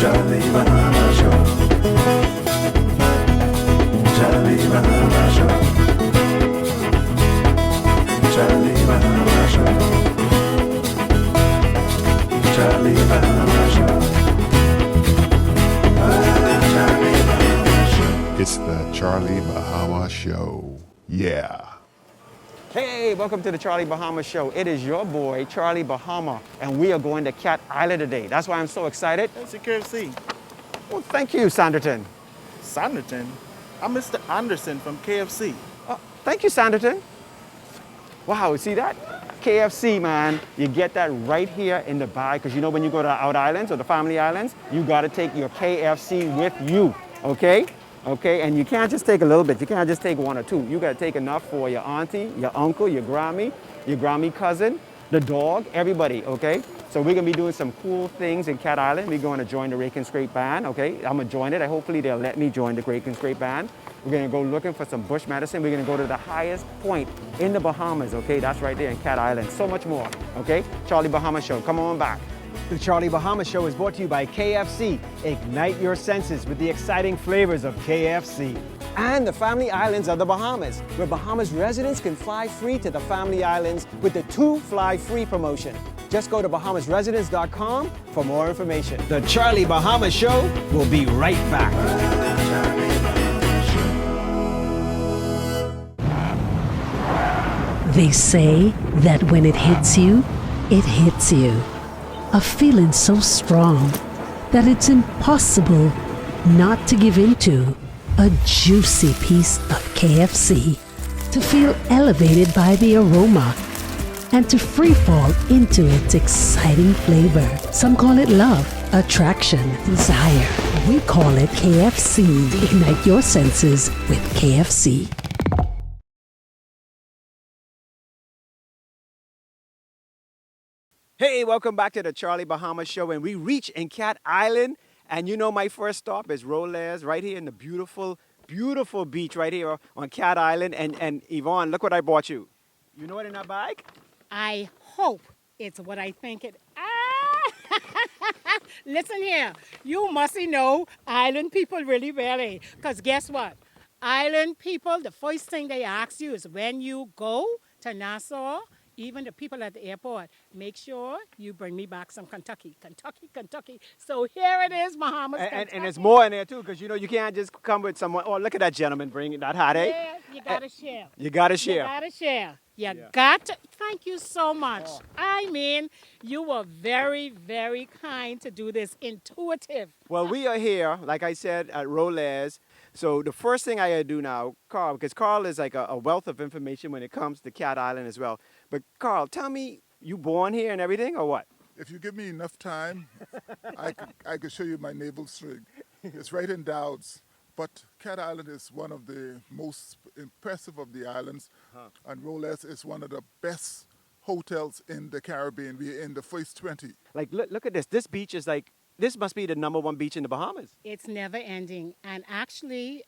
Charlie Bahama Show. Charlie Bahama Show. Charlie Bahama Show. Charlie Bahama Show. Charlie Bahama Show. It's the Charlie Bahama Show. Yeah. Hey, welcome to the Charlie Bahama Show. It is your boy, Charlie Bahama, and we are going to Cat Island today. That's why I'm so excited. That's your KFC. Well, thank you, Sanderton. Sanderton? I'm Mr. Anderson from KFC. Thank you, Sanderton. Wow, see that? KFC, man. You get that right here in the bag, because you know when you go to the Out Islands or the Family Islands, you got to take your KFC with you, okay? Okay, and you can't just take a little bit. You can't just take one or two. You got to take enough for your auntie, your uncle, your Grammy cousin, the dog, everybody, okay? So we're going to be doing some cool things in Cat Island. We're going to join the Rake and Scrape Band, okay? I'm going to join it. Hopefully they'll let me join the Rake and Scrape Band. We're going to go looking for some bush medicine. We're going to go to the highest point in the Bahamas, okay? That's right there in Cat Island. So much more, okay? Charlie Bahama Show, come on back. The Charlie Bahama Show is brought to you by KFC. Ignite your senses with the exciting flavors of KFC. And the Family Islands of the Bahamas, where Bahamas residents can fly free to the Family Islands with the 2 Fly Free promotion. Just go to bahamasresidents.com for more information. The Charlie Bahama Show will be right back. They say that when it hits you, it hits you. A feeling so strong that it's impossible not to give into a juicy piece of KFC, to feel elevated by the aroma, and to free fall into its exciting flavor. Some call it love, attraction, desire. We call it KFC. Ignite your senses with KFC. Hey, welcome back to the Charlie Bahama Show, and we reach in Cat Island, and you know my first stop is Roles, right here in the beautiful, beautiful beach right here on Cat Island, and Yvonne, look what I bought you. You know what in that bag? I hope it's what I think it. Ah! Listen here, you mustn't know island people really, really, because guess what? Island people, the first thing they ask you is when you go to Nassau, even the people at the airport, make sure you bring me back some Kentucky. So here it is, Bahamas, And there's more in there too, because you know you can't just come with someone. Oh, look at that gentleman bringing that hot, eh? Yeah, you gotta share. You gotta share. You gotta share. You got to. Thank you so much. I mean, you were very, very kind to do this. Intuitive. Well, we are here, like I said, at Roles. So the first thing I gotta do now, Carl, because Carl is like a wealth of information when it comes to Cat Island as well. But Carl, tell me, you born here and everything, or what? If you give me enough time, I could show you my navel string. It's right in Dowds. But Cat Island is one of the most impressive of the islands. And Roles is one of the best hotels in the Caribbean. We're in the first 20. Like, look at this. This beach is like, this must be the #1 beach in the Bahamas. It's never ending. And actually,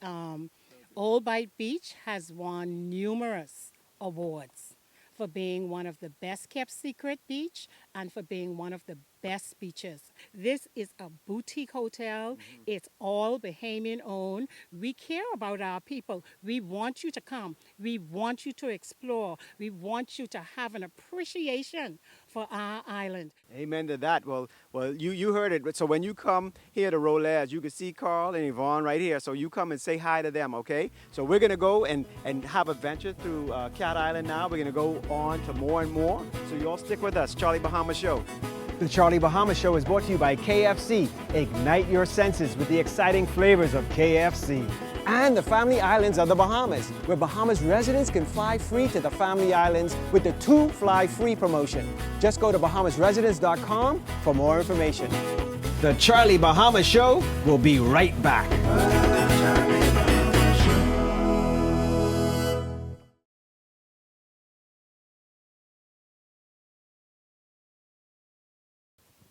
Old Bight Beach has won numerous awards for being one of the best kept secret beach and for being one of the best beaches. This is a boutique hotel. It's all Bahamian owned. We care about our people. We want you to come. We want you to explore. We want you to have an appreciation for our island. Amen to that. Well, you heard it. So when you come here to Roles, you can see Carl and Yvonne right here. So you come and say hi to them, okay? So we're gonna go and have a venture through Cat Island now. We're gonna go on to more and more. So you all stick with us, Charlie Bahama Show. The Charlie Bahama Show is brought to you by KFC. Ignite your senses with the exciting flavors of KFC. And the Family Islands of the Bahamas, where Bahamas residents can fly free to the Family Islands with the 2 Fly Free promotion. Just go to bahamasresidents.com for more information. The Charlie Bahama Show will be right back.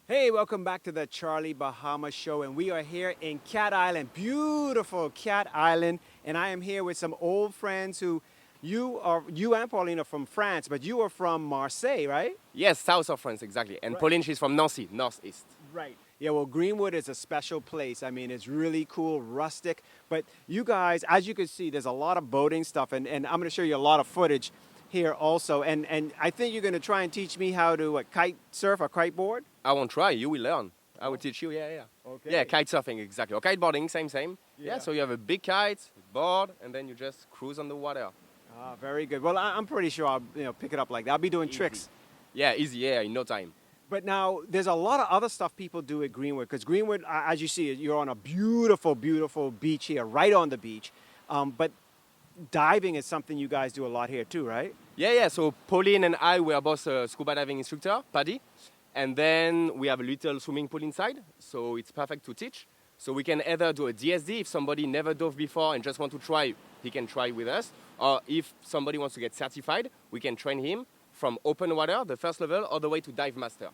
Hey, welcome back to the Charlie Bahama Show, and we are here in Cat Island, beautiful Cat Island, and I am here with some old friends who, you and Pauline are from France, but you are from Marseille, right? Yes, south of France, exactly. And Right. Pauline, she's from Nancy, northeast. Right. Yeah, well, Greenwood is a special place. I mean, it's really cool, rustic. But you guys, as you can see, there's a lot of boating stuff, and I'm going to show you a lot of footage here also. And I think you're going to try and teach me how to kite surf or kiteboard. I won't try. You will learn. I will teach you. Yeah. Okay. Yeah, kite surfing exactly. Or kiteboarding, same. Yeah. Yeah. So you have a big kite, board, and then you just cruise on the water. Ah, very good. Well, I'm pretty sure I'll pick it up like that. I'll be doing Easy. tricks. Yeah, easy. Yeah, in no time. But now there's a lot of other stuff people do at Greenwood because Greenwood, as you see, you're on a beautiful, beautiful beach here, right on the beach. But diving is something you guys do a lot here too, right? Yeah. So Pauline and I were both scuba diving instructor, Paddy. And then we have a little swimming pool inside, so it's perfect to teach. So we can either do a DSD if somebody never dove before and just want to try, he can try with us. Or if somebody wants to get certified, we can train him from open water, the first level, all the way to dive master.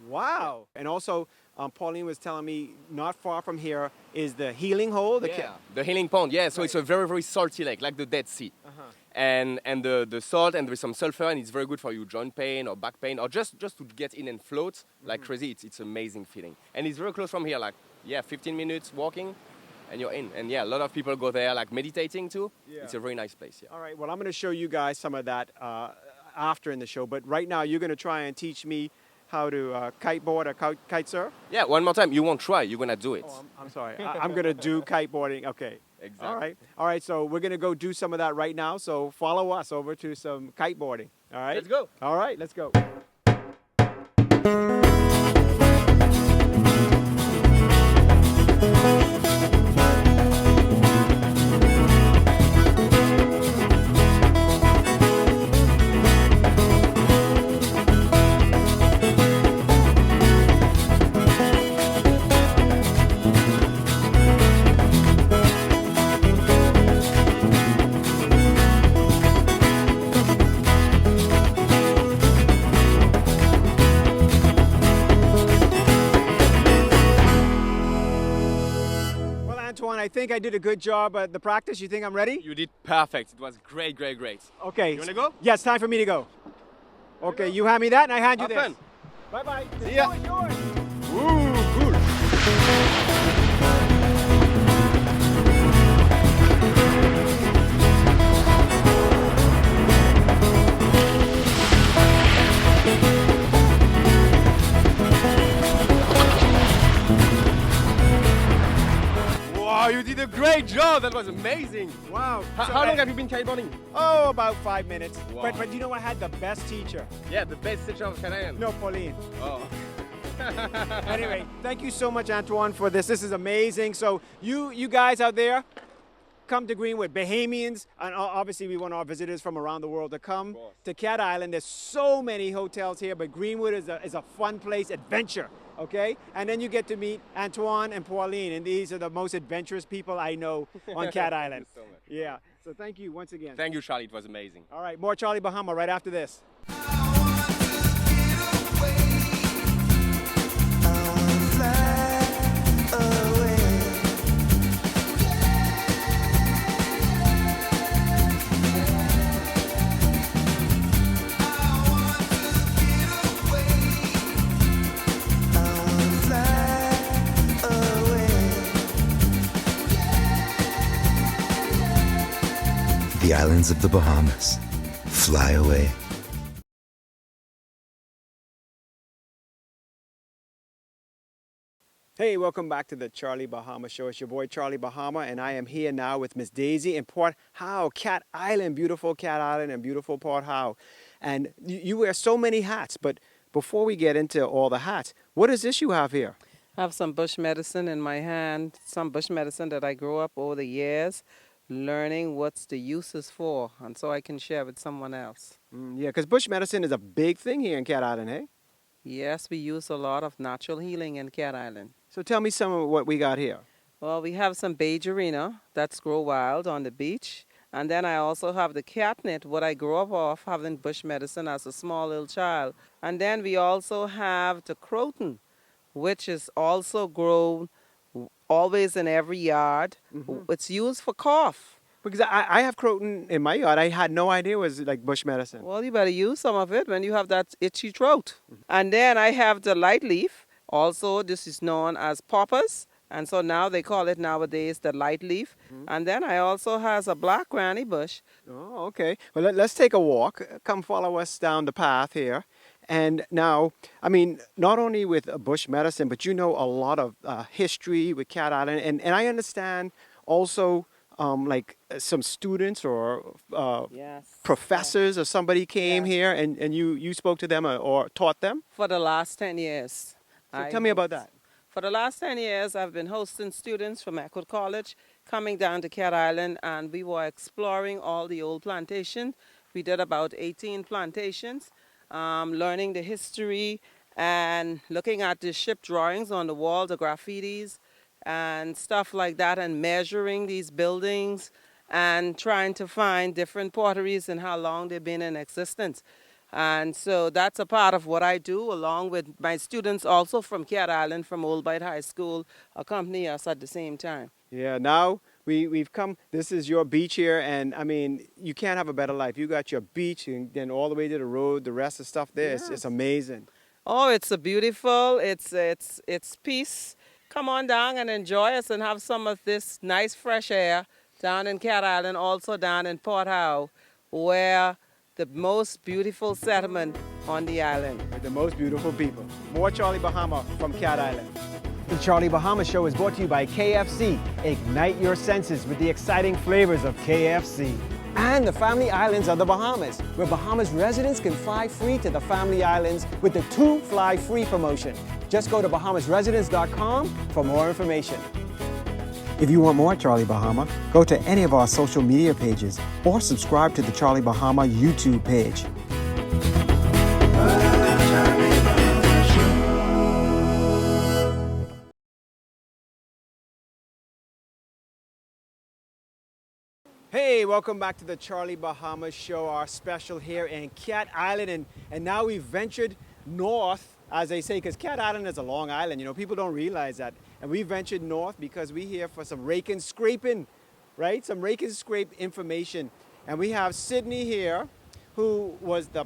Wow. And also, Pauline was telling me not far from here is the healing hole. The healing pond, yeah. So it's a very, very salty lake, like the Dead Sea. Uh-huh. And the salt, and there's some sulfur, and it's very good for you joint pain or back pain, or just to get in and float like crazy. It's amazing feeling. And it's very close from here, 15 minutes walking, and you're in. And yeah, a lot of people go there meditating too. Yeah. It's a very nice place, yeah. All right, well, I'm going to show you guys some of that after in the show. But right now, you're going to try and teach me how to kiteboard or kite surf? Yeah, one more time. You won't try. You're going to do it. Oh, I'm sorry. I'm going to do kiteboarding. Okay. Exactly. All right. So we're going to go do some of that right now. So follow us over to some kiteboarding. All right? Let's go. All right, let's go. Antoine, I think I did a good job at the practice. You think I'm ready? You did perfect. It was great. Okay. You want to go? Yes, time for me to go. Okay, you hand me that and I hand you Have this. fun. Bye-bye. See ya. It's yours. Ooh, cool. Wow, you did a great job. That was amazing. Wow. How long have you been kiteboarding? Oh, about 5 minutes. Wow. But you know I had the best teacher. Yeah, the best teacher of Canadian. No, Pauline. Oh. Anyway, thank you so much, Antoine, for this. This is amazing. So you guys out there, come to Greenwood. Bahamians, and obviously we want our visitors from around the world to come to Cat Island. There's so many hotels here, but Greenwood is a fun place, adventure. Okay? And then you get to meet Antoine and Pauline, and these are the most adventurous people I know on Cat Island. Thank you so much. Yeah. So thank you once again. Thank you, Charlie. It was amazing. All right, more Charlie Bahama right after this. The islands of the Bahamas. Fly away. Hey, welcome back to the Charlie Bahama Show. It's your boy Charlie Bahama, and I am here now with Miss Daisy in Port Howe, Cat Island, beautiful Cat Island and beautiful Port Howe. And you wear so many hats, but before we get into all the hats, what is this you have here? I have some bush medicine in my hand, some bush medicine that I grew up over the years, learning what's the uses for, and so I can share with someone else. Yeah, because bush medicine is a big thing here in Cat Island, hey? Yes, we use a lot of natural healing in Cat Island. So tell me some of what we got here. Well, we have some bejarina that's grow wild on the beach. And then I also have the catnip, what I grew up off having bush medicine as a small little child. And then we also have the croton, which is also grown always in every yard. It's used for cough. Because I have croton in my yard. I had no idea it was like bush medicine. Well, you better use some of it when you have that itchy throat. And then I have the light leaf. Also, this is known as poppers, and so now they call it nowadays the light leaf. And then I also has a black granny bush. Oh, okay. Well, let's take a walk. Come follow us down the path here. And now, I mean, not only with bush medicine, but you know a lot of history with Cat Island. And I understand also like some students or Yes. professors or somebody came Yes. here and you spoke to them or taught them. For the last 10 years. So tell me about that. For the last 10 years, I've been hosting students from Eckwood College coming down to Cat Island, and we were exploring all the old plantations. We did about 18 plantations, learning the history and looking at the ship drawings on the wall, the graffitis and stuff like that, and measuring these buildings and trying to find different potteries and how long they've been in existence. And so that's a part of what I do, along with my students also from Cat Island, from Old Bight High School, accompany us at the same time. Yeah, now we've come, this is your beach here, and I mean, you can't have a better life. You got your beach and then all the way to the road, the rest of the stuff there, it's amazing. Oh, it's a beautiful, it's peace. Come on down and enjoy us and have some of this nice fresh air down in Cat Island, also down in Port Howe, where the most beautiful settlement on the island. With the most beautiful people. More Charlie Bahama from Cat Island. The Charlie Bahama Show is brought to you by KFC. Ignite your senses with the exciting flavors of KFC. And the Family Islands of the Bahamas, where Bahamas residents can fly free to the Family Islands with the 2 Fly Free promotion. Just go to bahamasresidents.com for more information. If you want more Charlie Bahama, go to any of our social media pages or subscribe to the Charlie Bahama YouTube page. Hey, welcome back to the Charlie Bahama Show, our special here in Cat Island. And now we've ventured north, as they say, because Cat Island is a long island. You know, people don't realize that. And we ventured north because we're here for some rake and scraping, right? Some rake and scrape information. And we have Sydney here, who was the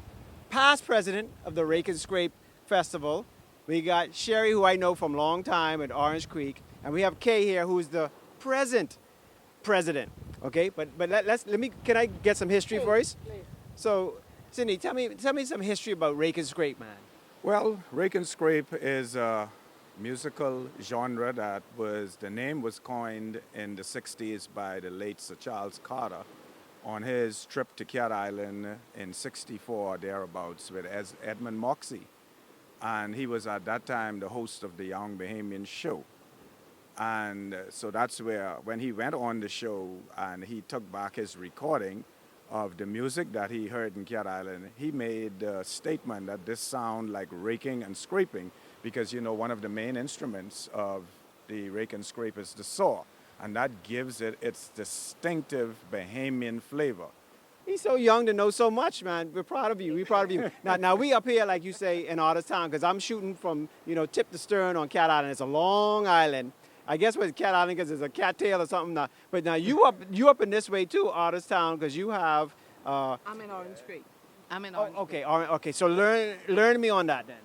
past president of the Rake and Scrape Festival. We got Sherry, who I know from a long time at Orange Creek. And we have Kay here, who's the present president. Okay, but can I get some history first? Please. So, Sydney, tell me some history about Rake and Scrape, man. Well, Rake and Scrape is a musical genre that the name was coined in the 60s by the late Sir Charles Carter on his trip to Cat Island in 64, thereabouts, with Edmund Moxie. And he was at that time the host of the Young Bahamian show. And so that's where, when he went on the show and he took back his recording of the music that he heard in Cat Island, he made a statement that this sound like raking and scraping because, you know, one of the main instruments of the rake and scrape is the saw, and that gives it its distinctive Bahamian flavor. He's so young to know so much, man. We're proud of you. We're proud of you. Now we up here, like you say, in Artist Town, because I'm shooting from, you know, tip to stern on Cat Island. It's a long island. I guess with Cat Island because there's a cattail or something. Now. But now you up in this way too, Artist Town, because you have. I'm in Orange Creek. Okay, okay. So learn me on that then.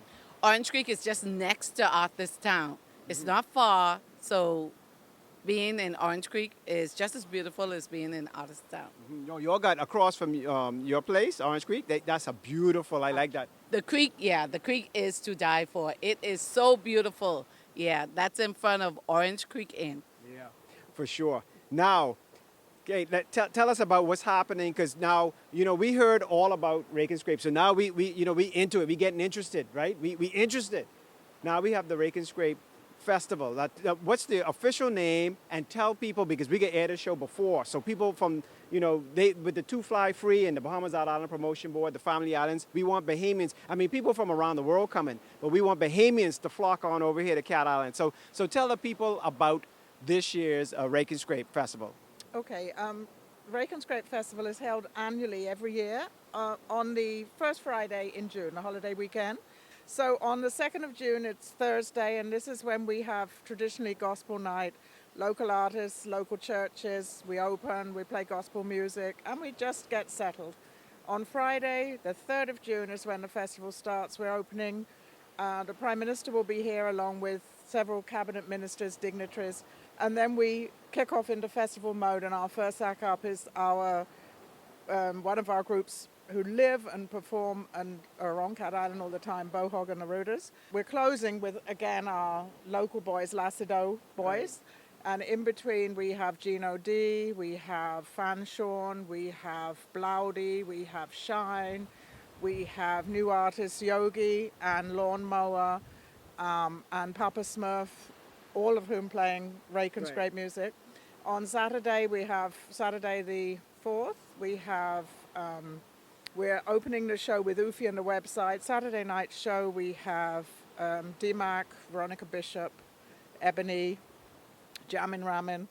Orange Creek is just next to Artist Town. It's not far, so being in Orange Creek is just as beautiful as being in Artist Town. No, y'all got across from your place, Orange Creek. That's a beautiful. I like that. The creek, the creek is to die for. It is so beautiful. Yeah, that's in front of Orange Creek Inn. Yeah, for sure. Now, okay, tell us about what's happening, because now, you know, we heard all about Rake and Scrape. So now we into it. We getting interested, right? We interested. Now we have the Rake and Scrape Festival. What's the official name? And tell people, because we get aired the show before. So people from, you know, with the 2 Fly Free and the Bahamas Out Island Promotion Board, the Family Islands, we want Bahamians. I mean, people from around the world coming, but we want Bahamians to flock on over here to Cat Island. So tell the people about this year's Rake and Scrape Festival. Okay, Rake and Scrape Festival is held annually every year on the first Friday in June, a holiday weekend. So on the 2nd of June, it's Thursday, and this is when we have traditionally gospel night. Local artists, local churches, we open, we play gospel music, and we just get settled. On Friday, the 3rd of June, is when the festival starts. We're opening The Prime Minister will be here along with several cabinet ministers, dignitaries, and then we kick off into festival mode. And our first act up is our one of our groups who live and perform and are on Cat Island all the time, Bohog and the Rooters. We're closing with, again, our local boys, Lacido boys. And in between we have Gino D, we have Fanshawn, we have Blowdy, we have Shine, we have new artists Yogi and Lawnmower and Papa Smurf, all of whom playing rake and scrape music. On Saturday we have Saturday the 4th, we have we're opening the show with Ufi and the website. Saturday night show we have D-Mac, Veronica Bishop, Ebony, Jamin Ramin.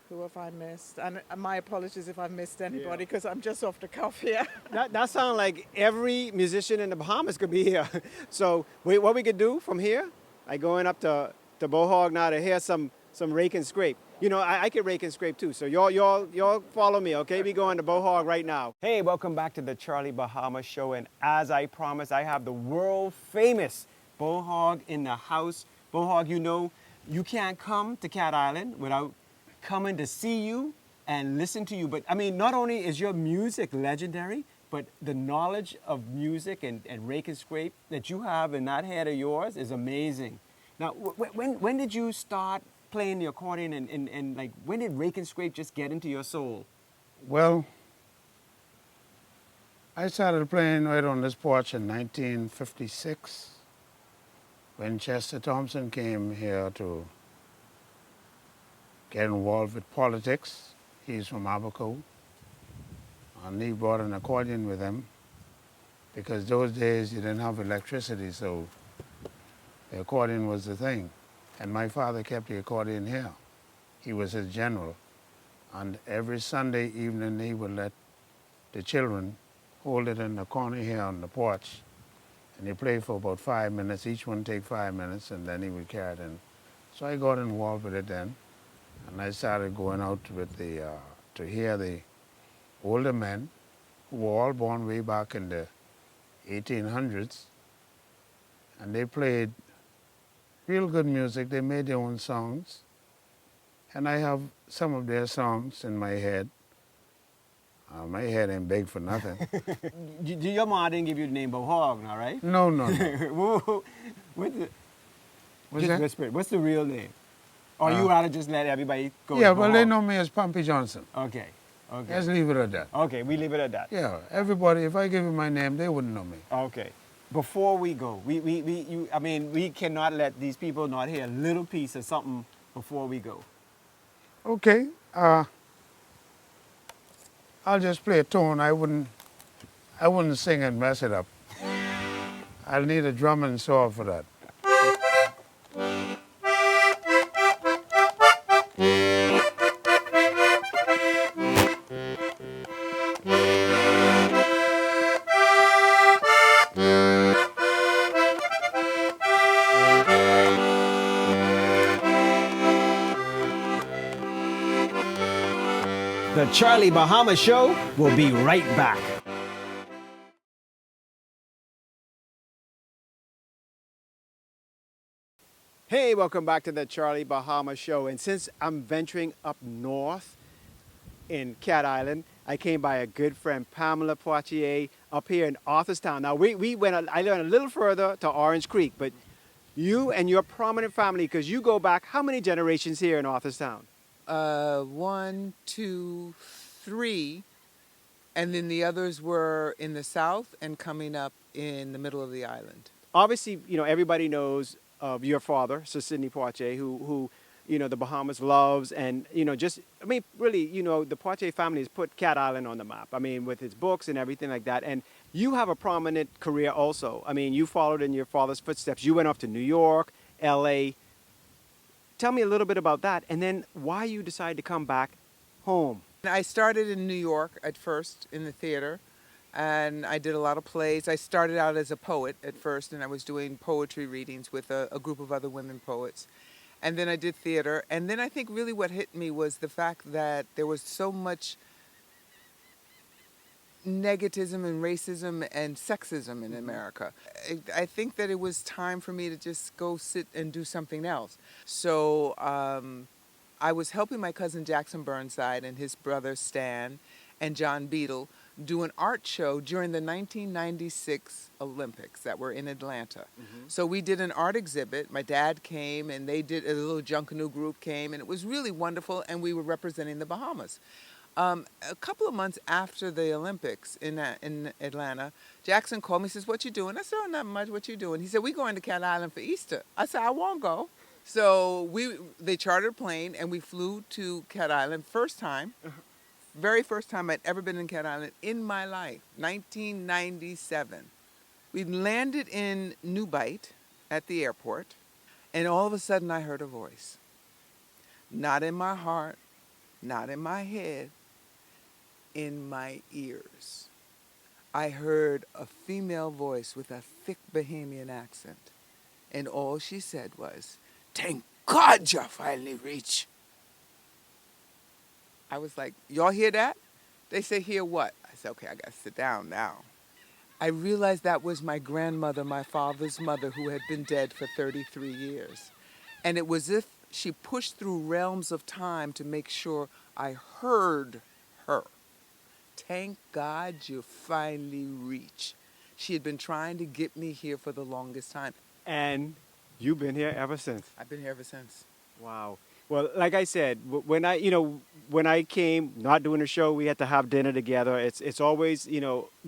Who have I missed? And my apologies if I've missed anybody because I'm just off the cuff here. That sounds like every musician in the Bahamas could be here. So what we could do from here, I going up to Bohog now to hear some rake and scrape. You know, I can rake and scrape too. So y'all follow me, okay? We going to Bohog right now. Hey, welcome back to the Charlie Bahama Show. And as I promised, I have the world famous Bohog in the house. Bohog, you know, you can't come to Cat Island without coming to see you and listen to you. But I mean, not only is your music legendary, but the knowledge of music and rake and scrape that you have in that head of yours is amazing. Now, when did you start playing the accordion and like when did rake and scrape just get into your soul? Well, I started playing right on this porch in 1956 when Chester Thompson came here to get involved with politics. He's from Abaco, and he brought an accordion with him because those days you didn't have electricity, so the accordion was the thing. And my father kept the accordion here. He was his general. And every Sunday evening he would let the children hold it in the corner here on the porch. And they played for about 5 minutes. Each one take 5 minutes, and then he would carry it in. So I got involved with it then. And I started going out with to hear the older men who were all born way back in the 1800s. And they played real good music. They made their own songs. And I have some of their songs in my head. My head ain't big for nothing. Your mom didn't give you the name Bohog, now, right? No. Just whisper it. What's the real name? Or you rather just let everybody go? Yeah, well, they know me as Pumpy Johnson. Okay. Let's leave it at that. Okay, we leave it at that. Yeah, everybody, if I give you my name, they wouldn't know me. Okay. Before we go, we cannot let these people not hear a little piece of something before we go. Okay. I'll just play a tone. I wouldn't sing and mess it up. I'll need a drum and saw for that. The Charlie Bahama Show will be right back. Hey, welcome back to the Charlie Bahama Show. And since I'm venturing up north in Cat Island, I came by a good friend, Pamela Poitier, up here in Arthurstown. Now, I went a little further to Orange Creek, but you and your prominent family, because you go back how many generations here in Arthurstown? 1, 2, 3, and then the others were in the south and coming up in the middle of the island. Obviously, you know, everybody knows of your father, Sir Sidney Poitier, who you know, the Bahamas loves, and, you know, really, you know, the Poitier family has put Cat Island on the map. I mean, with his books and everything like that. And you have a prominent career also. I mean, you followed in your father's footsteps. You went off to New York, L.A., Tell me a little bit about that, and then why you decided to come back home. I started in New York at first in the theater, and I did a lot of plays. I started out as a poet at first, and I was doing poetry readings with a group of other women poets. And then I did theater, and then I think really what hit me was the fact that there was so much negativism and racism and sexism in America. I think that it was time for me to just go sit and do something else. So I was helping my cousin Jackson Burnside and his brother Stan and John Beadle do an art show during the 1996 Olympics that were in Atlanta. So we did an art exhibit. My dad came and they did, a little Junkanoo group came, and it was really wonderful, and we were representing the Bahamas. A couple of months after the Olympics in Atlanta, Jackson called me and says, "What you doing?" I said, "Oh, not much. What you doing?" He said, "We going to Cat Island for Easter." I said, "I won't go." So they chartered a plane and we flew to Cat Island. First time, very first time I'd ever been in Cat Island in my life, 1997. We landed in New Bight at the airport, and all of a sudden I heard a voice. Not in my heart, not in my head, in my ears. I heard a female voice with a thick Bahamian accent, and all she said was, "Thank God you finally reached." I was like, "Y'all hear that?" They say, "Hear what?" I said, "Okay, I got to sit down now." I realized that was my grandmother, my father's mother, who had been dead for 33 years. And it was as if she pushed through realms of time to make sure I heard her. Thank God you finally reached. She had been trying to get me here for the longest time. And you've been here ever since. I've been here ever since. Wow. Well, like I said, when I came, not doing a show, we had to have dinner together. It's always,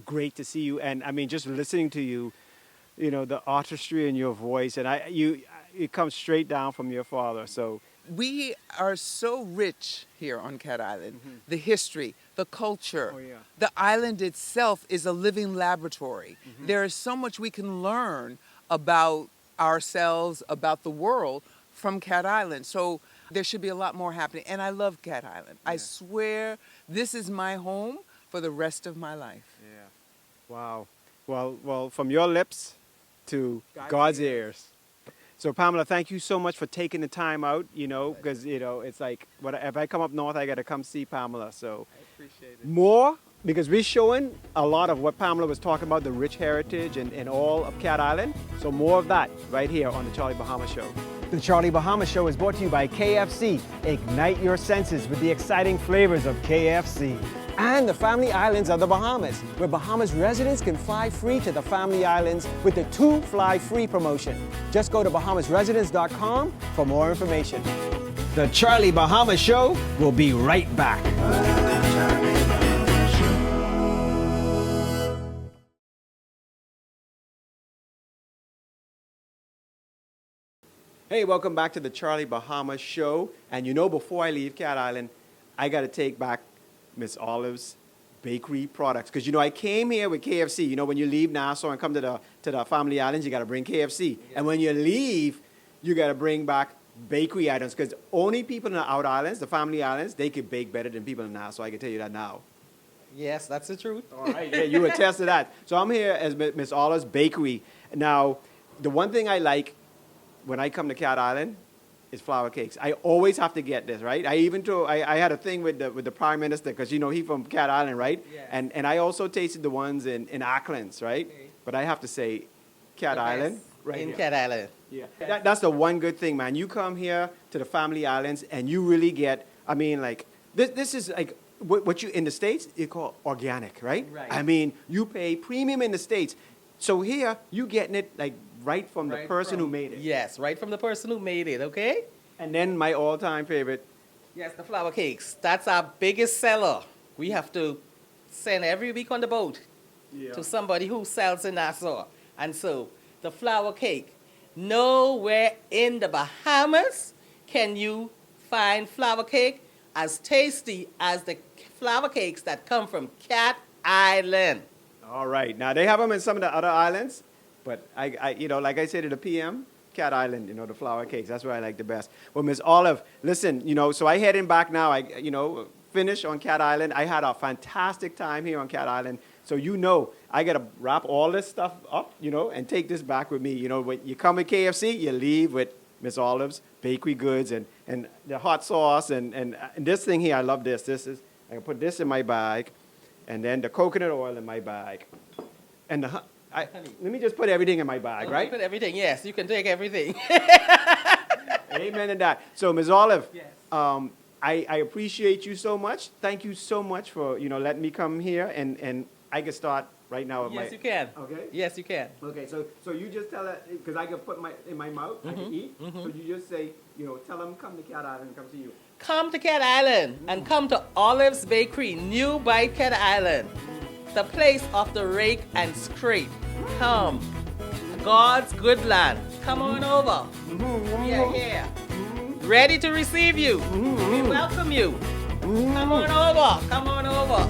great to see you. And I mean, just listening to you, the artistry in your voice, and it comes straight down from your father. So we are so rich here on Cat Island. The history, the culture, the island itself is a living laboratory. There is so much we can learn about ourselves, about the world from Cat Island. So there should be a lot more happening. And I love Cat Island. I swear this is my home for the rest of my life. Yeah. Wow. Well, from your lips to God's ears. So Pamela, thank you so much for taking the time out, because, it's like, if I come up north, I got to come see Pamela. So I appreciate it. More, because we're showing a lot of what Pamela was talking about, the rich heritage and all of Cat Island. So more of that right here on the Charlie Bahama Show. The Charlie Bahama Show is brought to you by KFC. Ignite your senses with the exciting flavors of KFC. And the Family Islands of the Bahamas, where Bahamas residents can fly free to the Family Islands with the 2 Fly Free promotion. Just go to bahamasresidents.com for more information. The Charlie Bahama Show will be right back. Hey, welcome back to the Charlie Bahama Show. And before I leave Cat Island, I got to take back Miss Olive's bakery products. Because, I came here with KFC. When you leave Nassau and come to the Family Islands, you got to bring KFC. And when you leave, you got to bring back bakery items. Because only people in the out islands, the Family Islands, they could bake better than people in Nassau. I can tell you that now. Yes, that's the truth. All right, yeah, you attest to that. So I'm here as Miss Olive's Bakery. Now, the one thing I like when I come to Cat Island is flour cakes. I always have to get this, right? I had a thing with the Prime Minister, because he from Cat Island, right? Yes. And I also tasted the ones in Auckland's, right? Okay. But I have to say, Cat Island, right in here. Cat Island. Yeah, that's the one good thing, man. You come here to the Family Islands and you really get, this is like what you in the States you call organic, right? Right. I mean, you pay premium in the States. So here, you getting it like right from the person who made it. Yes, right from the person who made it, okay? And then my all-time favorite. Yes, the flour cakes. That's our biggest seller. We have to send every week on the boat to somebody who sells in Nassau. And so, the flour cake. Nowhere in the Bahamas can you find flour cake as tasty as the flour cakes that come from Cat Island. All right. Now, they have them in some of the other islands, but I like I said to the PM, Cat Island, the flour cakes, that's where I like the best. Well, Miss Olive, listen, so I heading back now. I finish on Cat Island. I had a fantastic time here on Cat Island. So I got to wrap all this stuff up, and take this back with me. When you come to KFC, you leave with Miss Olive's bakery goods and the hot sauce and this thing here. I love this. I can put this in my bag. and then the coconut oil in my bag. And let me just put everything in my bag, right? Put everything, yes. You can take everything. Amen to that. So, Ms. Olive, I appreciate you so much. Thank you so much for, letting me come here, and I can start right now with Yes, you can. Okay? Yes, you can. Okay, so you just tell it, because I can put in my mouth, I can eat. So you just say, tell them come to Cat Island and come see you. Come to Cat Island and come to Olive's Bakery, New by Cat Island, the place of the rake and scrape. Come. God's good land. Come on over. We are here. Ready to receive you. We welcome you. Come on over. Come on over.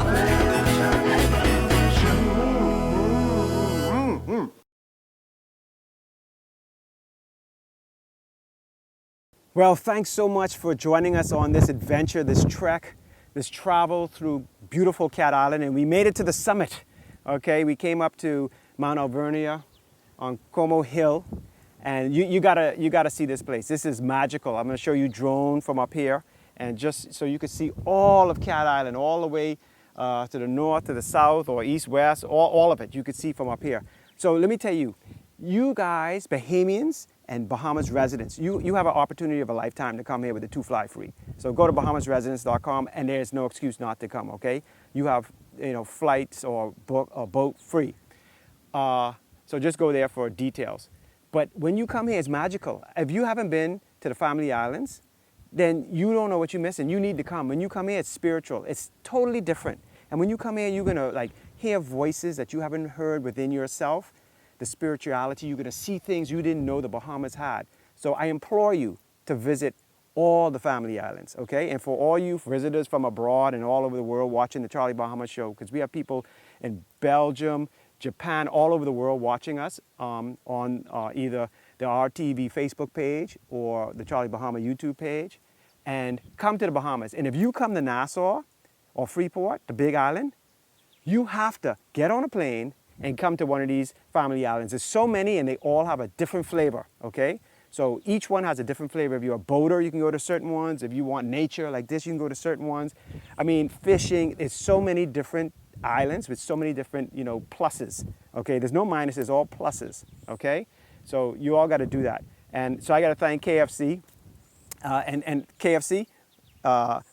Well, thanks so much for joining us on this adventure, this trek, this travel through beautiful Cat Island, and we made it to the summit. Okay, we came up to Mount Alvernia on Como Hill, and you gotta see this place. This is magical. I'm gonna show you drone from up here, and just so you can see all of Cat Island, all the way to the north, to the south, or east, west, all of it you can see from up here. So let me tell you, you guys, Bahamians and Bahamas residents, you have an opportunity of a lifetime to come here with the 2 fly free. So go to bahamasresidents.com, and there's no excuse not to come, okay? You have flights or boat free. So just go there for details. But when you come here, it's magical. If you haven't been to the Family Islands, then you don't know what you're missing. You need to come. When you come here, it's spiritual. It's totally different. And when you come here, you're gonna hear voices that you haven't heard within yourself. The spirituality, you're gonna see things you didn't know the Bahamas had. So I implore you to visit all the Family Islands, okay? And for all you visitors from abroad and all over the world watching the Charlie Bahama Show, because we have people in Belgium, Japan, all over the world watching us on either the RTV Facebook page or the Charlie Bahama YouTube page. And come to the Bahamas. And if you come to Nassau or Freeport, the Big Island, you have to get on a plane and come to one of these Family Islands. There's so many, and they all have a different flavor, okay? So each one has a different flavor. If you're a boater, you can go to certain ones. If you want nature like this, you can go to certain ones. I mean, fishing, there's so many different islands with so many different, pluses, okay? There's no minuses, all pluses, okay? So you all got to do that. And so I got to thank KFC, and KFC,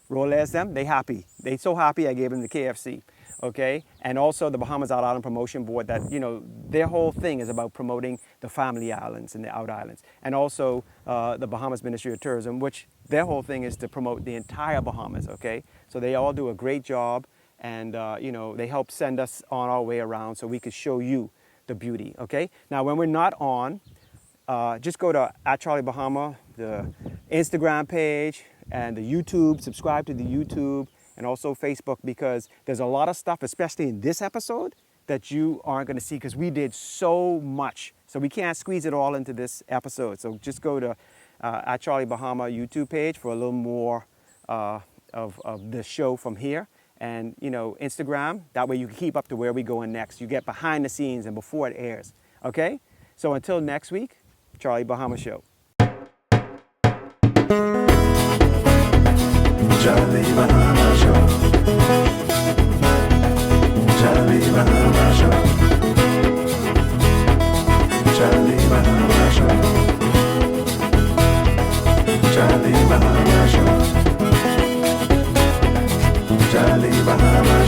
Roles them, they happy. They so happy I gave them the KFC. Okay, and also the Bahamas Out Island Promotion Board, that their whole thing is about promoting the Family Islands and the Out Islands, and also the Bahamas Ministry of Tourism, which their whole thing is to promote the entire Bahamas. Okay, so they all do a great job, and they help send us on our way around so we could show you the beauty. Okay, now when we're not on, just go to @CharlieBahama, the Instagram page, and the YouTube. Subscribe to the YouTube. And also Facebook, because there's a lot of stuff, especially in this episode, that you aren't going to see because we did so much. So we can't squeeze it all into this episode. So just go to @CharlieBahama YouTube page for a little more of the show from here. And, Instagram, that way you can keep up to where we're going next. You get behind the scenes and before it airs. Okay? So until next week, Charlie Bahama Show. Charlie Bahama Show. Charlie Bahama Show. Charlie Bahama Show. Charlie Bahama Show. Charlie Bahama